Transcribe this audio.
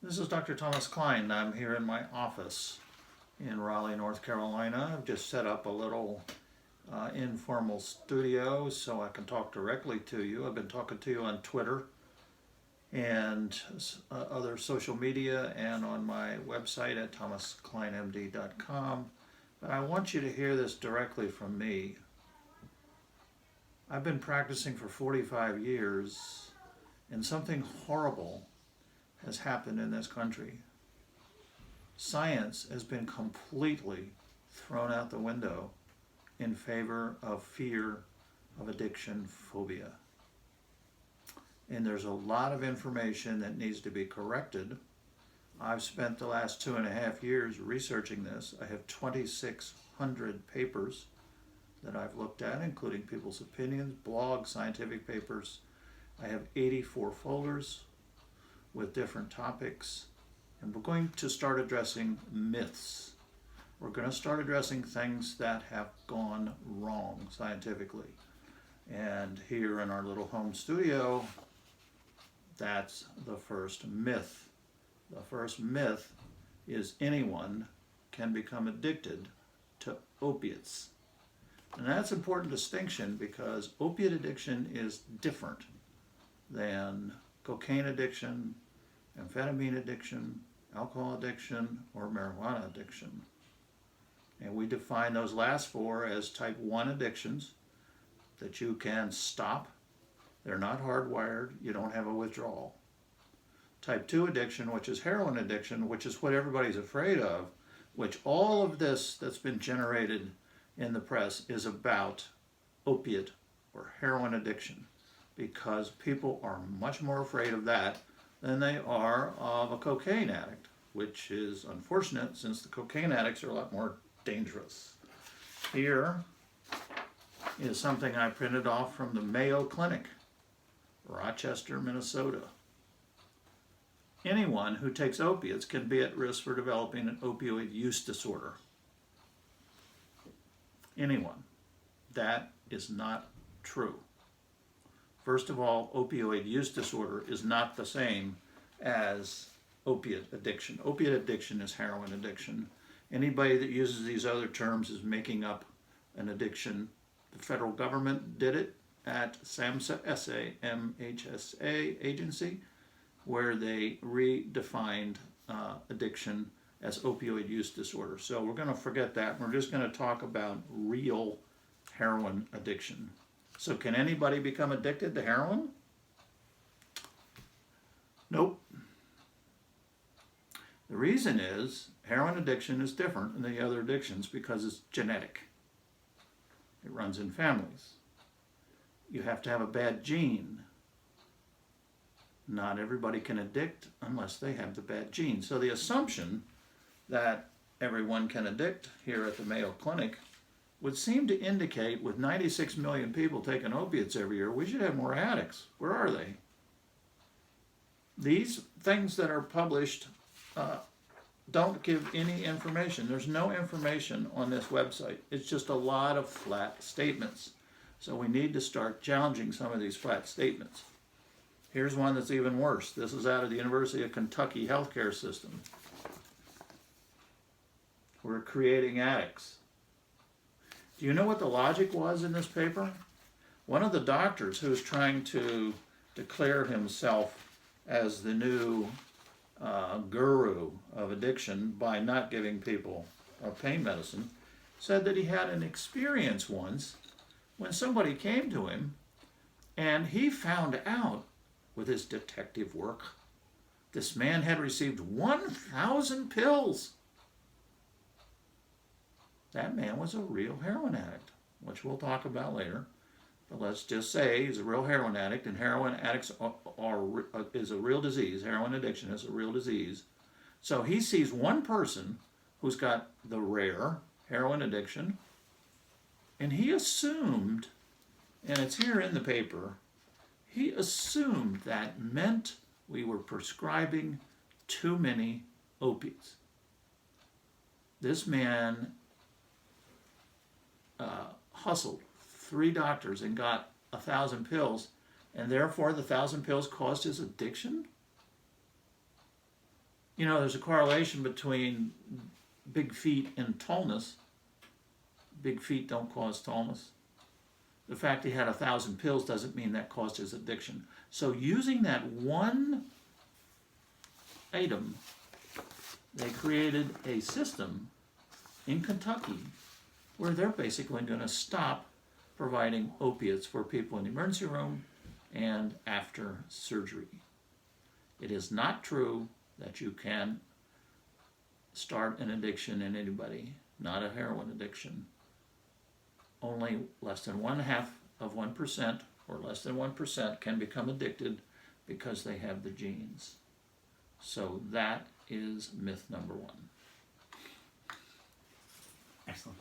This is Dr. Thomas Klein. I'm here in my office in Raleigh, North Carolina. I've just set up a little informal studio so I can talk directly to you. I've been talking to you on Twitter and other social media and on my website at thomaskleinmd.com. But I want you to hear this directly from me. I've been practicing for 45 years, and something horrible has happened in this country. Science has been completely thrown out the window in favor of fear of addiction phobia. And there's a lot of information that needs to be corrected. I've spent the last 2.5 years researching this. I have 2,600 papers that I've looked at, including people's opinions, blogs, scientific papers. I have 84 folders with different topics, and we're going to start addressing myths. We're going to start addressing things that have gone wrong scientifically. And here in our little home studio, that's the first myth. The first myth is anyone can become addicted to opiates. And that's an important distinction because opiate addiction is different than cocaine addiction, amphetamine addiction, alcohol addiction, or marijuana addiction. And we define those last four as type 1 addictions that you can stop. They're not hardwired. You don't have a withdrawal. Type 2 addiction, which is heroin addiction, which is what everybody's afraid of, which all of this that's been generated in the press is about opiate or heroin addiction, because people are much more afraid of that than they are of a cocaine addict, which is unfortunate since the cocaine addicts are a lot more dangerous. Here is something I printed off from the Mayo Clinic, Rochester, Minnesota. Anyone who takes opiates can be at risk for developing an opioid use disorder. Anyone. That is not true. First of all, opioid use disorder is not the same as opiate addiction. Opiate addiction is heroin addiction. Anybody that uses these other terms is making up an addiction. The federal government did it at SAMHSA, S-A-M-H-S-A agency, where they redefined addiction as opioid use disorder. So we're going to forget that. We're just going to talk about real heroin addiction. So can anybody become addicted to heroin? Nope. The reason is heroin addiction is different than the other addictions because it's genetic. It runs in families. You have to have a bad gene. Not everybody can addict unless they have the bad gene. So the assumption that everyone can addict here at the Mayo Clinic would seem to indicate, with 96 million people taking opiates every year, we should have more addicts. Where are they? These things that are published don't give any information. There's no information on this website. It's just a lot of flat statements. So we need to start challenging some of these flat statements. Here's one that's even worse. This is out of the University of Kentucky healthcare system. We're creating addicts. Do you know what the logic was in this paper? One of the doctors who's trying to declare himself as the new guru of addiction by not giving people pain medicine said that he had an experience once when somebody came to him and he found out with his detective work this man had received 1,000 pills. That man was a real heroin addict, which we'll talk about later. But let's just say he's a real heroin addict, and heroin addicts is a real disease. Heroin addiction is a real disease. So he sees one person who's got the rare heroin addiction, and he assumed, and it's here in the paper, he assumed that meant we were prescribing too many opiates. This man hustled 3 doctors and got 1,000 pills, and therefore the 1,000 pills caused his addiction? You know, there's a correlation between big feet and tallness. Big feet don't cause tallness. The fact he had 1,000 pills doesn't mean that caused his addiction. So using that one item, they created a system in Kentucky where they're basically going to stop providing opiates for people in the emergency room and after surgery. It is not true that you can start an addiction in anybody, not a heroin addiction. Only less than 0.5% or less than 1% can become addicted because they have the genes. So that is myth number one. Excellent.